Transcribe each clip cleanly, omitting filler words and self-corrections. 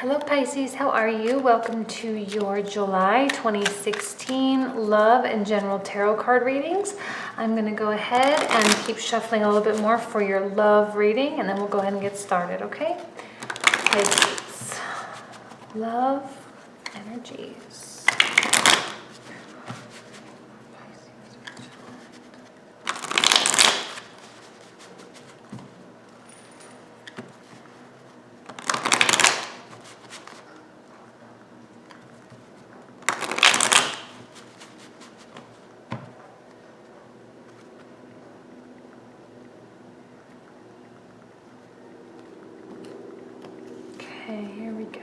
Hello Pisces, how are you? Welcome to your July 2016 love and general tarot card readings. I'm going to go ahead and keep shuffling a little bit more for your love reading, and then we'll go ahead and get started, okay? Pisces, love energies. Okay, here we go.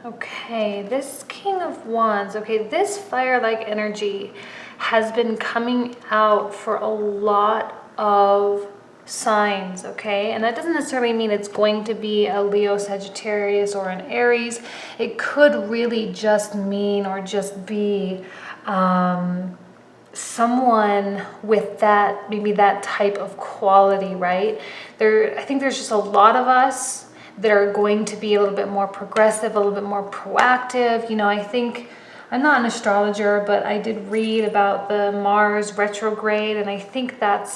Okay, this King of Wands, okay, this fire-like energy has been coming out for a lot of signs, okay? And that doesn't necessarily mean it's going to be a Leo, Sagittarius, or an Aries. It could really just mean or just be someone with that, maybe that type of quality, right? I think there's just a lot of us that are going to be a little bit more progressive, a little bit more proactive. You know, I think, I'm not an astrologer, but I did read about the Mars retrograde, and I think that's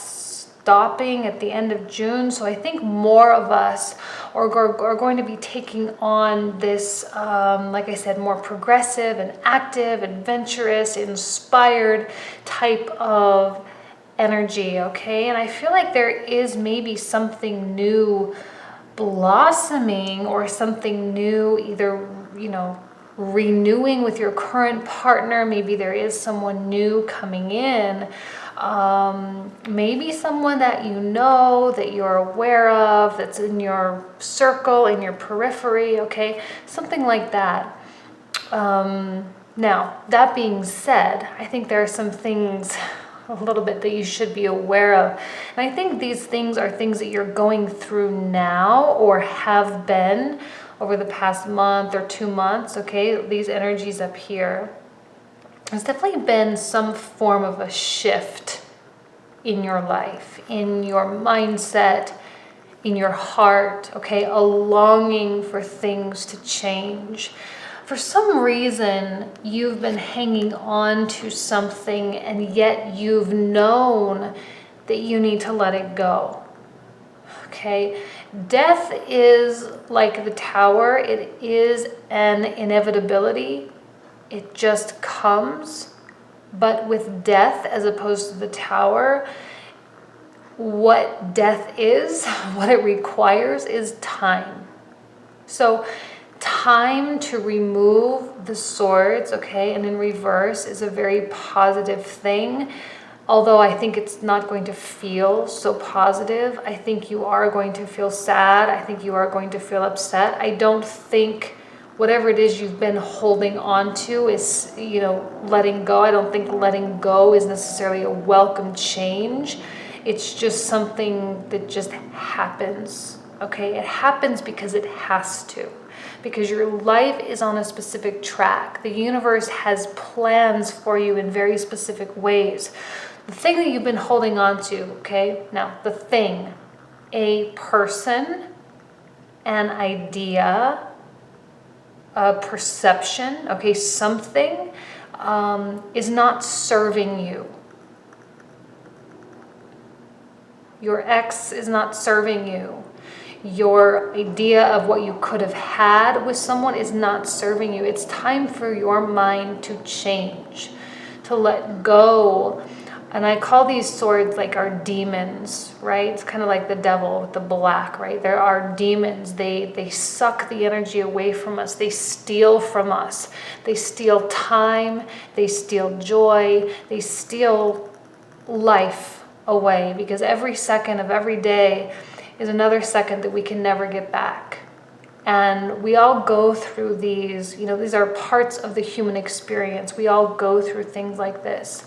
stopping at the end of June. So I think more of us are going to be taking on this, like I said, more progressive and active, adventurous, inspired type of energy, okay? And I feel like there is maybe something new blossoming, or something new, either, you know, renewing with your current partner. Maybe there is someone new coming in, maybe someone that you know, that you're aware of, that's in your circle, in your periphery, okay, something like that. Now, that being said, I think there are some things a little bit that you should be aware of. And I think these things are things that you're going through now, or have been over the past month or 2 months, okay? These energies up here. There's definitely been some form of a shift in your life, in your mindset, in your heart, okay? A longing for things to change. For some reason, you've been hanging on to something, and yet you've known that you need to let it go, okay? Death is like the tower. It is an inevitability. It just comes. But with death, as opposed to the tower, what death is, what it requires is time. So time to remove the swords, okay, and in reverse is a very positive thing. Although I think it's not going to feel so positive. I think you are going to feel sad. I think you are going to feel upset. I don't think whatever it is you've been holding on to is, you know, letting go. I don't think letting go is necessarily a welcome change. It's just something that just happens, okay? It happens because it has to. Because your life is on a specific track. The universe has plans for you in very specific ways. The thing that you've been holding on to, okay? Now, the thing, a person, an idea, a perception, okay, something is not serving you. Your ex is not serving you. Your idea of what you could have had with someone is not serving you. It's time for your mind to change, to let go. And I call these swords like our demons, right? It's kind of like the devil with the black, right? There are demons. They suck the energy away from us. They steal from us. They steal time. They steal joy. They steal life away, because every second of every day is another second that we can never get back. And we all go through these, you know, these are parts of the human experience. We all go through things like this.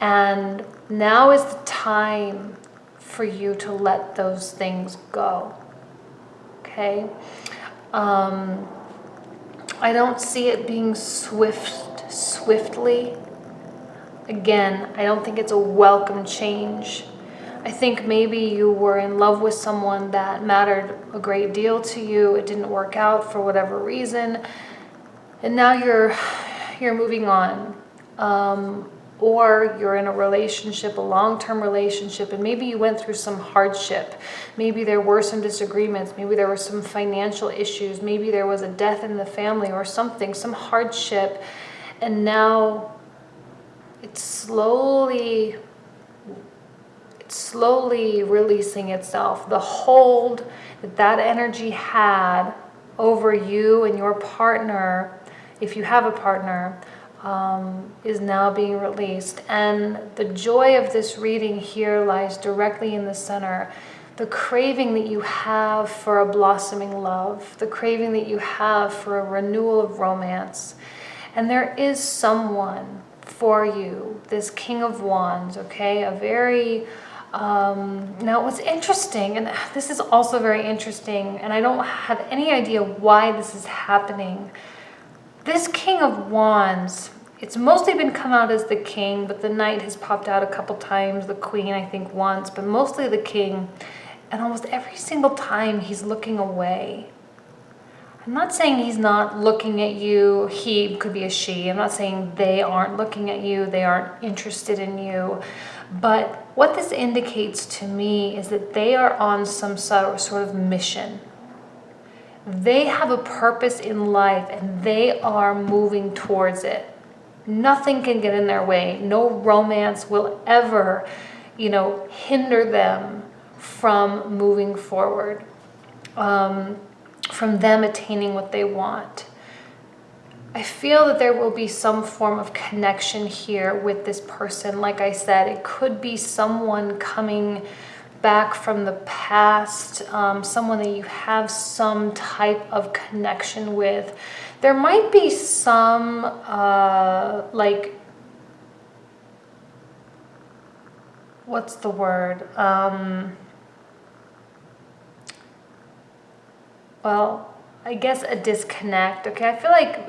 And now is the time for you to let those things go, okay? I don't see it being swiftly. Again, I don't think it's a welcome change. I think maybe you were in love with someone that mattered a great deal to you. It didn't work out for whatever reason, and now you're moving on. Or you're in a relationship, a long-term relationship, and maybe you went through some hardship. Maybe there were some disagreements. Maybe there were some financial issues. Maybe there was a death in the family or something, some hardship. And now it's slowly releasing itself. The hold that energy had over you and your partner, if you have a partner, is now being released. And the joy of this reading here lies directly in the center. The craving that you have for a blossoming love, the craving that you have for a renewal of romance. And there is someone for you, this King of Wands, okay? A very, now what's interesting, and this is also very interesting, and I don't have any idea why this is happening. This King of Wands, it's mostly been come out as the King, but the Knight has popped out a couple times, the Queen I think once, but mostly the King. And almost every single time he's looking away. I'm not saying he's not looking at you, he could be a she. I'm not saying they aren't looking at you, they aren't interested in you. But what this indicates to me is that they are on some sort of mission. They have a purpose in life and they are moving towards it. Nothing can get in their way. No romance will ever, hinder them from moving forward, from them attaining what they want. I feel that there will be some form of connection here with this person. Like I said, it could be someone coming back from the past, someone that you have some type of connection with. There might be some what's the word? Well, I guess a disconnect. Okay, I feel like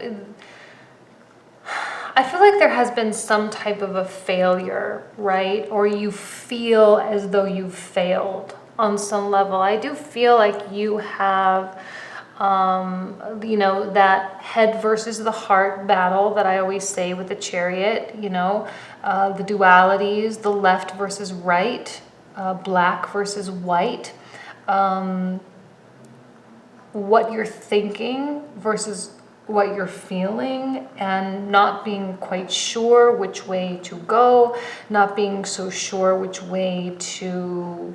there has been some type of a failure, right? Or you feel as though you've failed on some level. I do feel like you have, that head versus the heart battle that I always say with the Chariot, the dualities, the left versus right, black versus white, what you're thinking versus what you're feeling, and not being quite sure which way to go, not being so sure which way to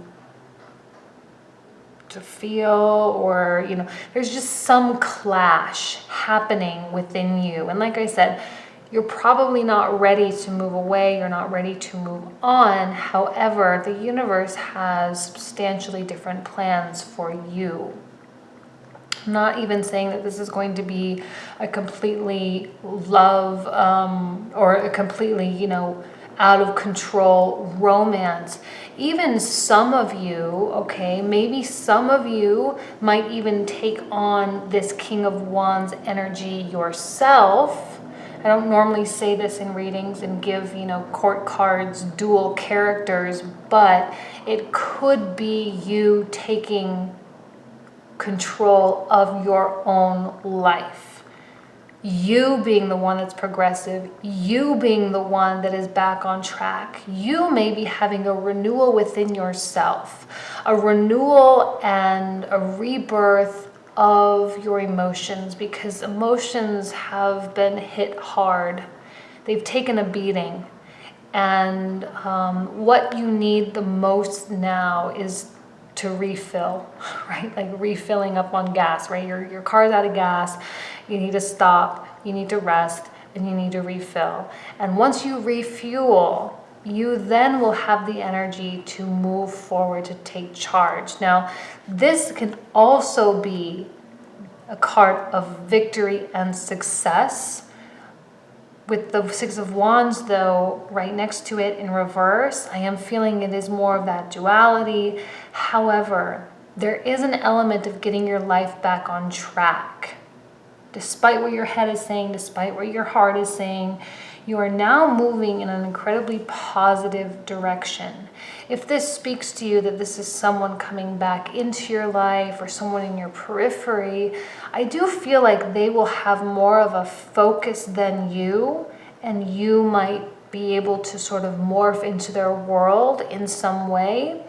feel, or there's just some clash happening within you. And like I said, you're probably not ready to move away, you're not ready to move on. However, the universe has substantially different plans for you. I'm not even saying that this is going to be a completely love or a completely, out of control romance. Even some of you, okay, maybe some of you might even take on this King of Wands energy yourself. I don't normally say this in readings and give, court cards, dual characters, but it could be you taking control of your own life. You being the one that's progressive, you being the one that is back on track. You may be having a renewal within yourself, a renewal and a rebirth of your emotions, because emotions have been hit hard. They've taken a beating. And what you need the most now is to refill, right? Like refilling up on gas, right? Your car's out of gas. You need to stop, you need to rest, and you need to refill. And once you refuel, you then will have the energy to move forward, to take charge. Now, this can also be a card of victory and success. With the Six of Wands, though, right next to it in reverse, I am feeling it is more of that duality. However, there is an element of getting your life back on track. Despite what your head is saying, despite what your heart is saying, you are now moving in an incredibly positive direction. If this speaks to you that this is someone coming back into your life or someone in your periphery, I do feel like they will have more of a focus than you, and you might be able to sort of morph into their world in some way.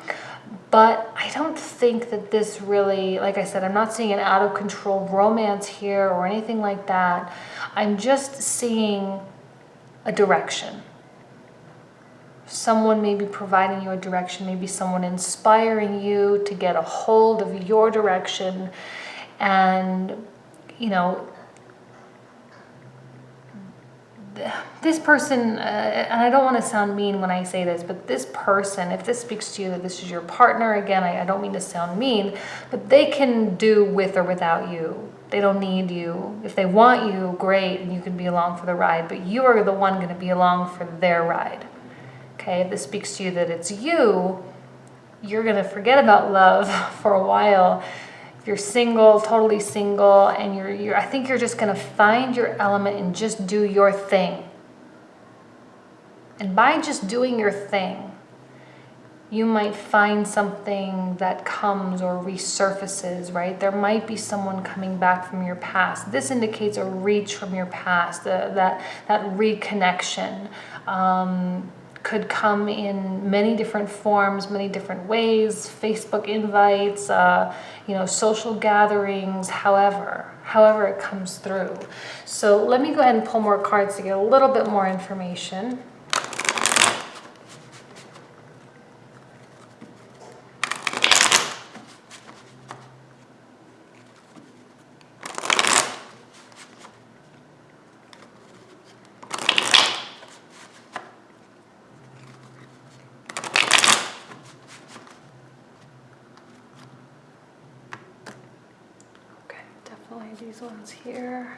But I don't think that this really, like I said, I'm not seeing an out of control romance here or anything like that. I'm just seeing a direction. Someone may be providing you a direction, maybe someone inspiring you to get a hold of your direction. And, you know, this person, and I don't want to sound mean when I say this, but this person, if this speaks to you that this is your partner, again, I don't mean to sound mean, but they can do with or without you. They don't need you. If they want you, great, and you can be along for the ride, but you are the one going to be along for their ride. Okay, if this speaks to you that it's you, you're going to forget about love for a while. If you're single, totally single, and you're I think you're just going to find your element and just do your thing. And by just doing your thing, you might find something that comes or resurfaces, right? There might be someone coming back from your past. This indicates a reach from your past, that reconnection. Could come in many different forms, many different ways, Facebook invites, social gatherings, however it comes through. So let me go ahead and pull more cards to get a little bit more information. These ones here.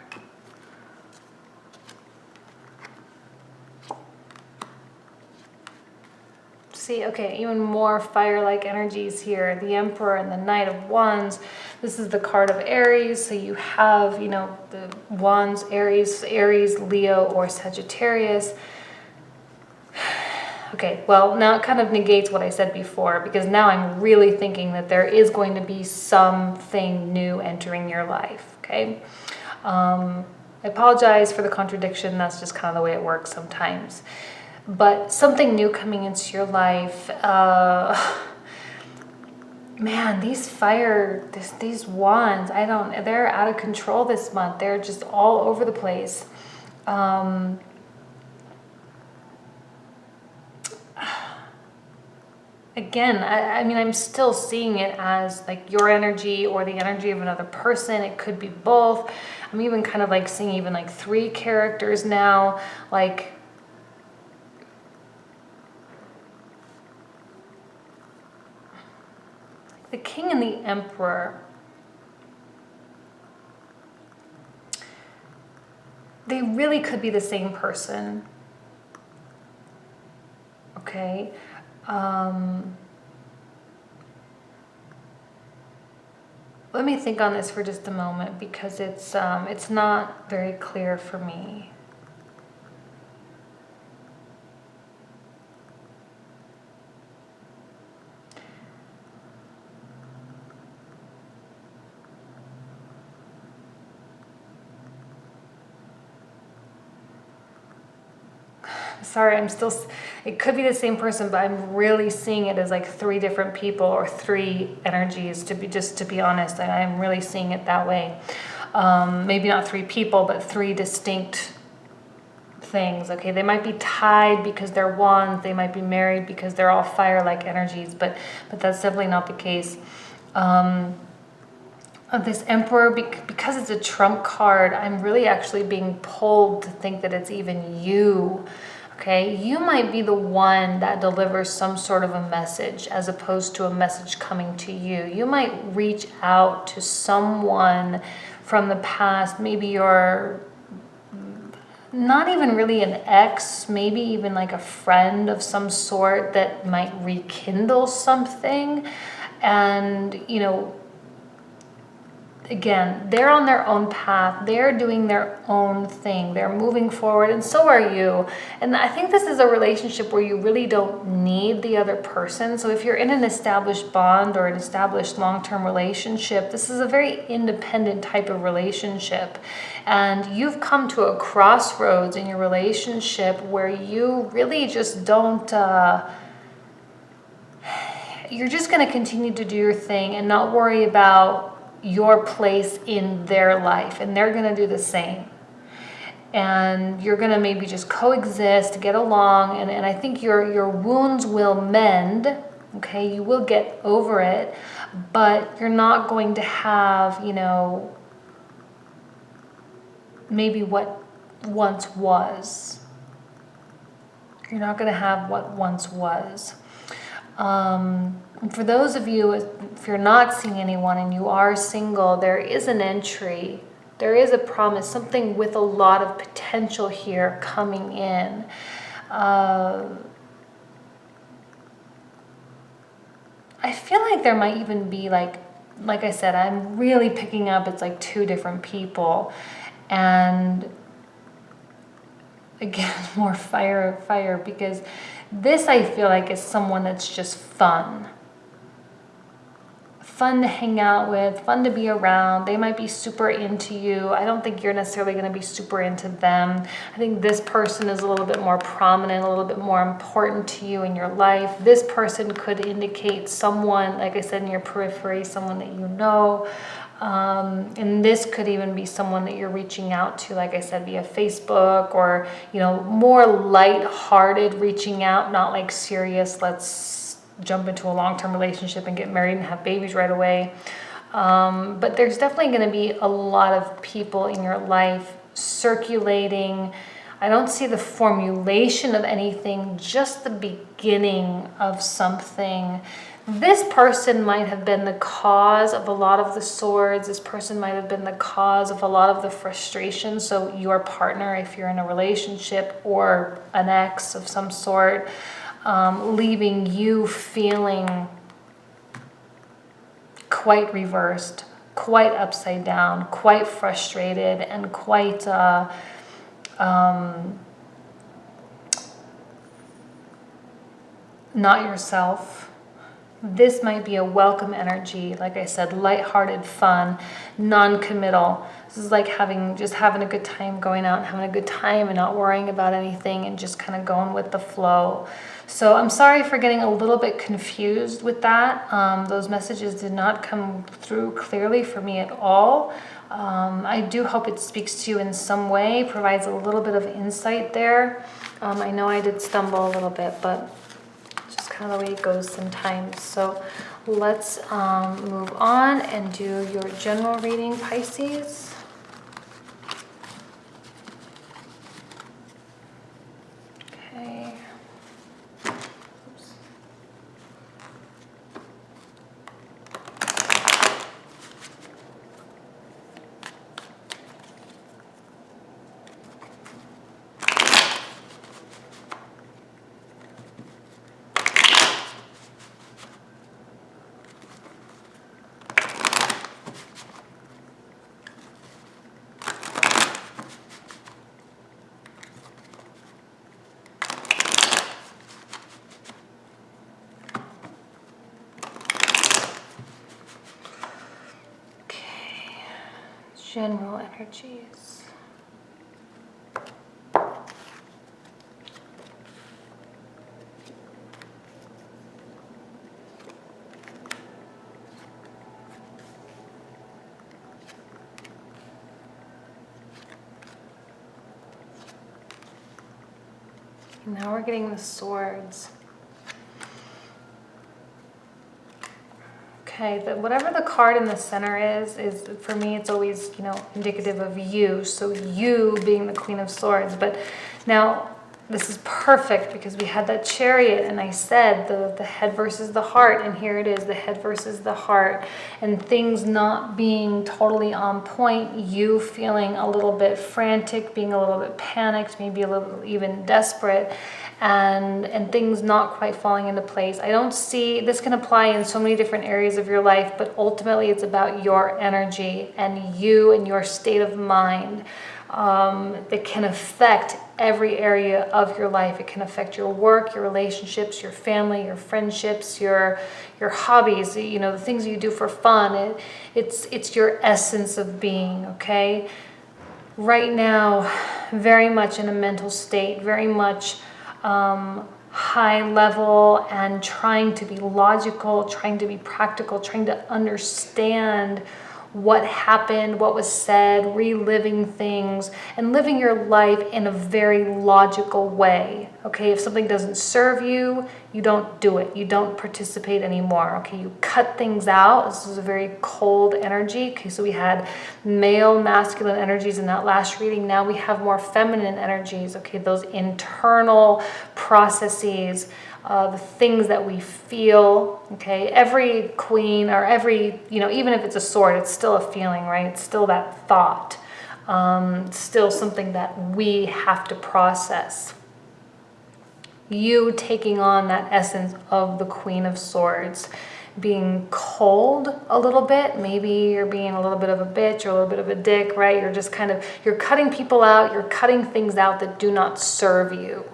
See, okay, even more fire-like energies here. The Emperor and the Knight of Wands. This is the card of Aries. So you have, the Wands, Aries, Leo, or Sagittarius. Okay, well, now it kind of negates what I said before, because now I'm really thinking that there is going to be something new entering your life. Okay, I apologize for the contradiction. That's just kind of the way it works sometimes. But something new coming into your life. Man, these wands, they're out of control this month. They're just all over the place. Again, I'm still seeing it as like your energy or the energy of another person. It could be both. I'm even kind of like seeing even like 3 characters now. Like, the King and the Emperor. They really could be the same person. Okay. Let me think on this for just a moment, because it's not very clear for me. Sorry, it could be the same person, but I'm really seeing it as like 3 different people or 3 energies, to be honest. I'm really seeing it that way. Maybe not 3 people, but 3 distinct things. Okay, they might be tied because they're wands. They might be married because they're all fire-like energies, but that's definitely not the case. Of this Emperor, because it's a trump card, I'm really actually being pulled to think that it's even you. Okay, you might be the one that delivers some sort of a message as opposed to a message coming to you. You might reach out to someone from the past. Maybe you're not even really an ex, maybe even like a friend of some sort that might rekindle something. And, again, they're on their own path. They're doing their own thing. They're moving forward, and so are you. And I think this is a relationship where you really don't need the other person. So if you're in an established bond or an established long-term relationship, this is a very independent type of relationship. And you've come to a crossroads in your relationship where you really just don't... you're just going to continue to do your thing and not worry about your place in their life, and they're going to do the same. And you're going to maybe just coexist, get along, and I think your wounds will mend. Okay, you will get over it, but you're not going to have, you know, maybe what once was. You're not going to have what once was. And for those of you, if you're not seeing anyone and you are single, there is an entry. There is a promise, something with a lot of potential here coming in. I feel like there might even be like I said, I'm really picking up, it's like two different people. And again, more fire, because this I feel like is someone that's just fun to hang out with, fun to be around. They might be super into you. I don't think you're necessarily going to be super into them. I think this person is a little bit more prominent, a little bit more important to you in your life. This person could indicate someone, like I said, in your periphery, someone that you know. And this could even be someone that you're reaching out to, like I said, via Facebook, or, you know, more light-hearted reaching out, not like serious, let's jump into a long-term relationship and get married and have babies right away. But there's definitely going to be a lot of people in your life circulating. I don't see the formulation of anything, just the beginning of something. This person might have been the cause of a lot of the swords. This person might have been the cause of a lot of the frustration. So your partner, if you're in a relationship, or an ex of some sort, leaving you feeling quite reversed, quite upside down, quite frustrated, and quite not yourself. This might be a welcome energy, like I said, lighthearted fun, non-committal. This is like having a good time, going out and having a good time and not worrying about anything and just kind of going with the flow. So I'm sorry for getting a little bit confused with that. Those messages did not come through clearly for me at all. I do hope it speaks to you in some way, provides a little bit of insight there. I know I did stumble a little bit, but just kind of the way it goes sometimes. So let's move on and do your general reading, Pisces. Okay. General energies. Now we're getting the swords. Okay, whatever the card in the center is for me, it's always, indicative of you. So you being the Queen of Swords. But now this is perfect because we had that Chariot, and I said the head versus the heart, and here it is, the head versus the heart, and things not being totally on point, you feeling a little bit frantic, being a little bit panicked, maybe a little even desperate. and things not quite falling into place. I don't see, this can apply in so many different areas of your life, but ultimately it's about your energy and you and your state of mind. That can affect every area of your life. It can affect your work, your relationships, your family, your friendships, your hobbies, the things you do for fun. It's your essence of being, okay? Right now, very much in a mental state, very much high level and trying to be logical, trying to be practical, trying to understand what happened, what was said, reliving things, and living your life in a very logical way. Okay, if something doesn't serve you, you don't do it. You don't participate anymore. Okay, you cut things out. This is a very cold energy. Okay, so we had male, masculine energies in that last reading. Now we have more feminine energies. Okay, those internal processes, the things that we feel. Okay, every queen or every, even if it's a sword, it's still a feeling, right? It's still that thought, still something that we have to process. You taking on that essence of the Queen of Swords, being cold a little bit. Maybe you're being a little bit of a bitch or a little bit of a dick, right? You're just you're cutting people out. You're cutting things out that do not serve you.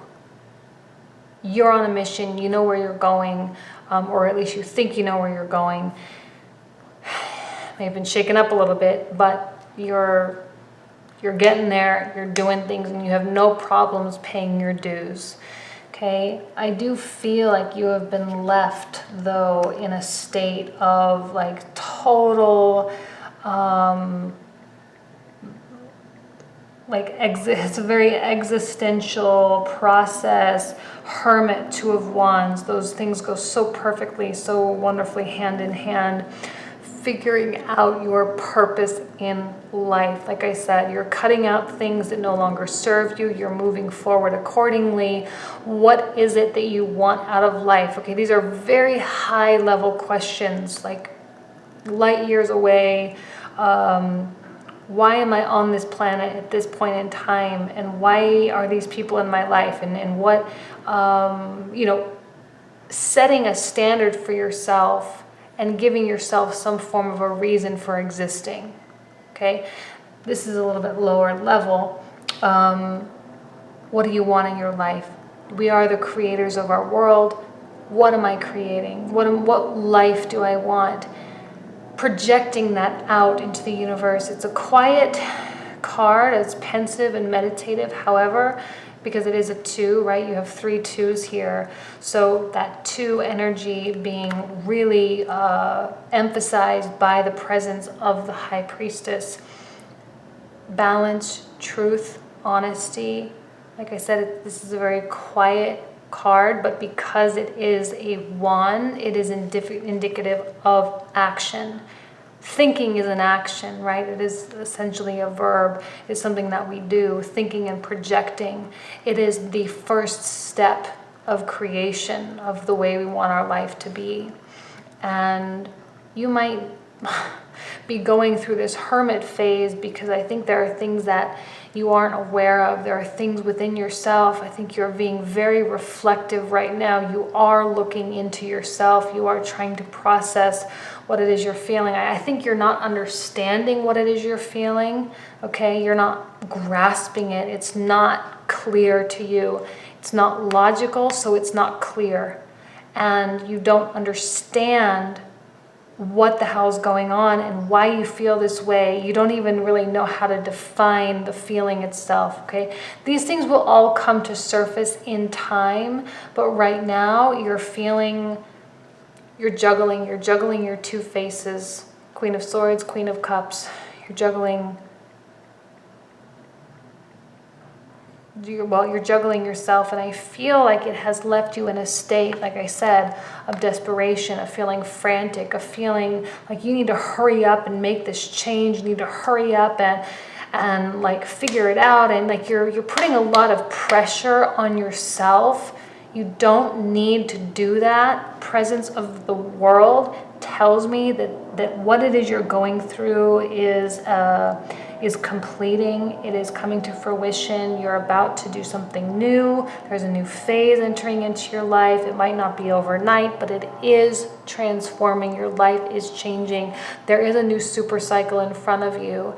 You're on a mission. You know where you're going, or at least you think you know where you're going. May have been shaken up a little bit, but you're getting there. You're doing things, and you have no problems paying your dues. Okay, I do feel like you have been left, though, in a state of like total, it's a very existential process. Hermit, Two of Wands, those things go so perfectly, so wonderfully hand in hand. Figuring out your purpose in life. Like I said, you're cutting out things that no longer serve you. You're moving forward accordingly. What is it that you want out of life? Okay, these are very high level questions, like light years away. Why am I on this planet at this point in time? And why are these people in my life? And what, setting a standard for yourself and giving yourself some form of a reason for existing. Okay, this is a little bit lower level. What do you want in your life? We are the creators of our world. What am I creating? What life do I want? Projecting that out into the universe. It's a quiet card. It's pensive and meditative. However, because it is a 2, right? You have 3 2s here. So that 2 energy being really emphasized by the presence of the High Priestess. Balance, truth, honesty. Like I said, this is a very quiet card, but because it is a wand, it is indicative of action. Thinking is an action, right? It is essentially a verb. It's something that we do, thinking and projecting. It is the first step of creation of the way we want our life to be. And you might be going through this hermit phase because I think there are things that you aren't aware of. There are things within yourself. I think you're being very reflective right now. You are looking into yourself. You are trying to process what it is you're feeling. I think you're not understanding what it is you're feeling, okay? You're not grasping it. It's not clear to you. It's not logical, so it's not clear. And you don't understand what the hell is going on and why you feel this way. You don't even really know how to define the feeling itself, okay? These things will all come to surface in time, but right now you're feeling, you're juggling your 2 faces, Queen of Swords, Queen of Cups. You're juggling, you're juggling yourself, and I feel like it has left you in a state, like I said, of desperation, of feeling frantic, of feeling like you need to hurry up and make this change. You need to hurry up and like figure it out, and like you're putting a lot of pressure on yourself. You don't need to do that. Presence of the world tells me that what it is you're going through is is completing. It is coming to fruition. You're about to do something new. There's a new phase entering into your life. It might not be overnight, but it is transforming. Your life is changing. There is a new super cycle in front of you.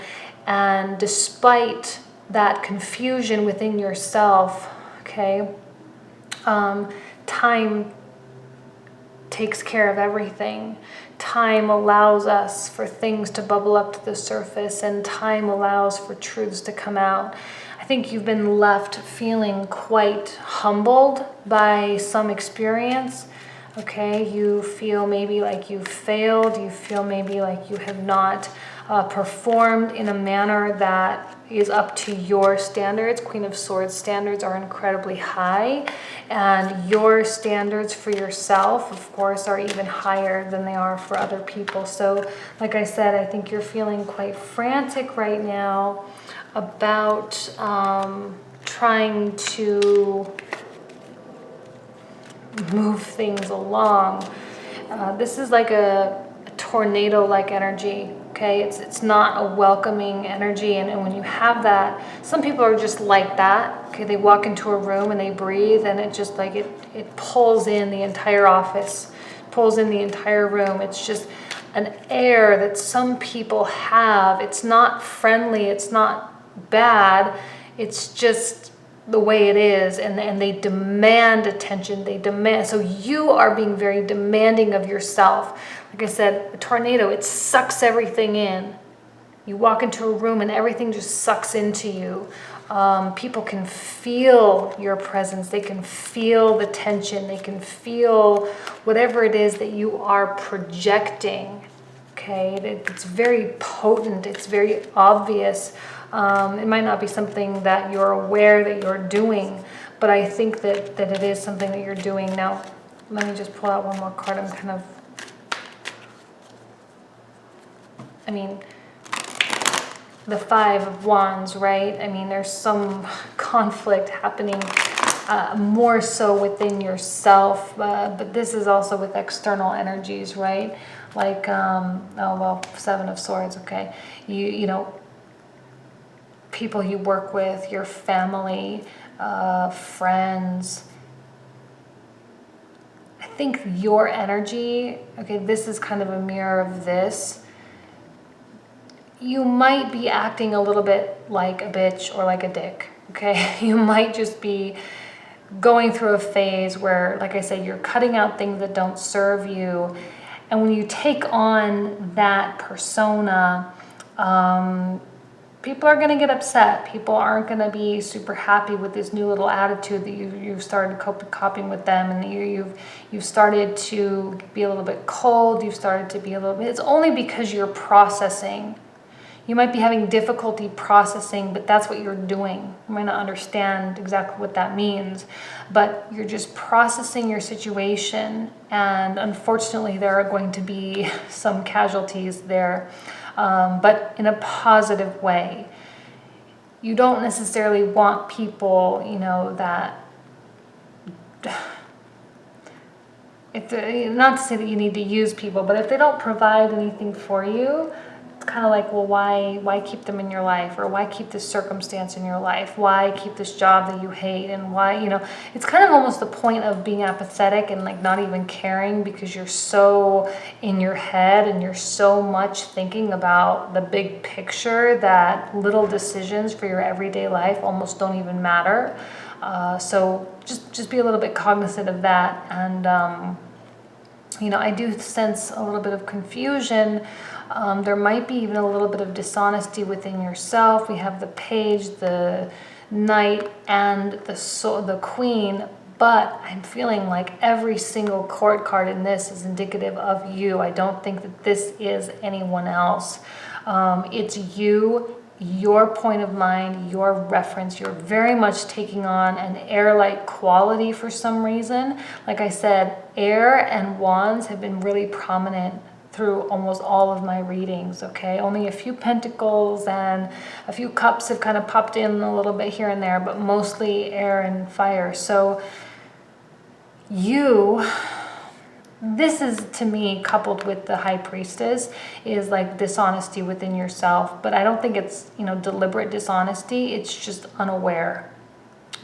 And despite that confusion within yourself, okay, time takes care of everything. Time allows us for things to bubble up to the surface, and time allows for truths to come out. I think you've been left feeling quite humbled by some experience. Okay, you feel maybe like you've failed. You feel maybe like you have not performed in a manner that is up to your standards. Queen of Swords standards are incredibly high, and your standards for yourself, of course, are even higher than they are for other people. So, like I said, I think you're feeling quite frantic right now about trying to move things along. This is like a tornado-like energy. Okay, it's not a welcoming energy, and when you have that, some people are just like that. Okay, they walk into a room and they breathe, and it just like it pulls in the entire office, pulls in the entire room. It's just an air that some people have. It's not friendly, it's not bad, it's just the way it is, and they demand attention. They demand, so you are being very demanding of yourself. Like I said, a tornado, it sucks everything in. You walk into a room and everything just sucks into you. People can feel your presence. They can feel the tension. They can feel whatever it is that you are projecting. Okay, it's very potent. It's very obvious. It might not be something that you're aware that you're doing, but I think that it is something that you're doing. Now, let me just pull out one more card. I'm kind of, I mean, the Five of Wands, right? I mean, there's some conflict happening, more so within yourself, but this is also with external energies, right? Like, oh, well, Seven of Swords, okay. You know, people you work with, your family, friends. I think your energy, okay, this is kind of a mirror of this. You might be acting a little bit like a bitch or like a dick, okay? You might just be going through a phase where, like I say, you're cutting out things that don't serve you. And when you take on that persona, people are going to get upset. People aren't going to be super happy with this new little attitude that you've started copying with them, and you've started to be a little bit cold. You've started to be a little bit. It's only because you're processing. You might be having difficulty processing, but that's what you're doing. You might not understand exactly what that means, but you're just processing your situation, and unfortunately there are going to be some casualties there, but in a positive way. You don't necessarily want people, you know, that... not to say that you need to use people, but if they don't provide anything for you, kind of like, well, why keep them in your life, or why keep this circumstance in your life, why keep this job that you hate, and why, you know, it's kind of almost the point of being apathetic and like not even caring, because you're so in your head and you're so much thinking about the big picture that little decisions for your everyday life almost don't even matter. So just be a little bit cognizant of that. And you know, I do sense a little bit of confusion. There might be even a little bit of dishonesty within yourself. We have the Page, the Knight, and the Queen, but I'm feeling like every single court card in this is indicative of you. I don't think that this is anyone else. It's you, your point of mind, your reference. You're very much taking on an air-like quality for some reason. Like I said, air and wands have been really prominent through almost all of my readings, okay? Only a few pentacles and a few cups have kind of popped in a little bit here and there, but mostly air and fire. So you this is, to me, coupled with the High Priestess, is like dishonesty within yourself. But I don't think it's, deliberate dishonesty. It's just unaware.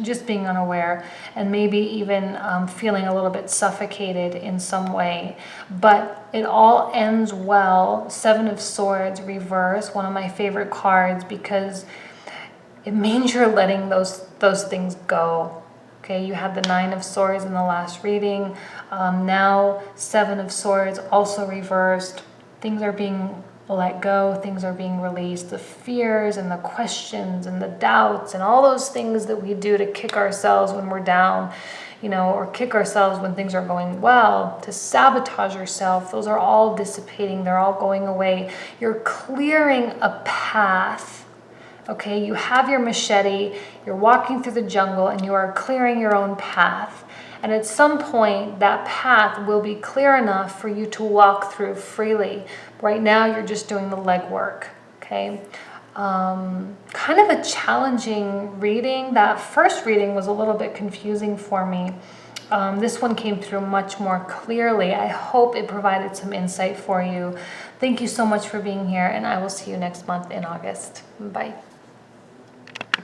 Just being unaware, and maybe even feeling a little bit suffocated in some way. But it all ends well. Seven of Swords reverse, one of my favorite cards, because it means you're letting those things go. Okay, you had the Nine of Swords in the last reading. Now Seven of Swords also reversed. Things are being let go, things are being released. The fears and the questions and the doubts and all those things that we do to kick ourselves when we're down, or kick ourselves when things are going well, to sabotage yourself, those are all dissipating. They're all going away. You're clearing a path. Okay, you have your machete, you're walking through the jungle, and you are clearing your own path. And at some point, that path will be clear enough for you to walk through freely. Right now, you're just doing the legwork, okay? Kind of a challenging reading. That first reading was a little bit confusing for me. This one came through much more clearly. I hope it provided some insight for you. Thank you so much for being here, and I will see you next month in August. Bye.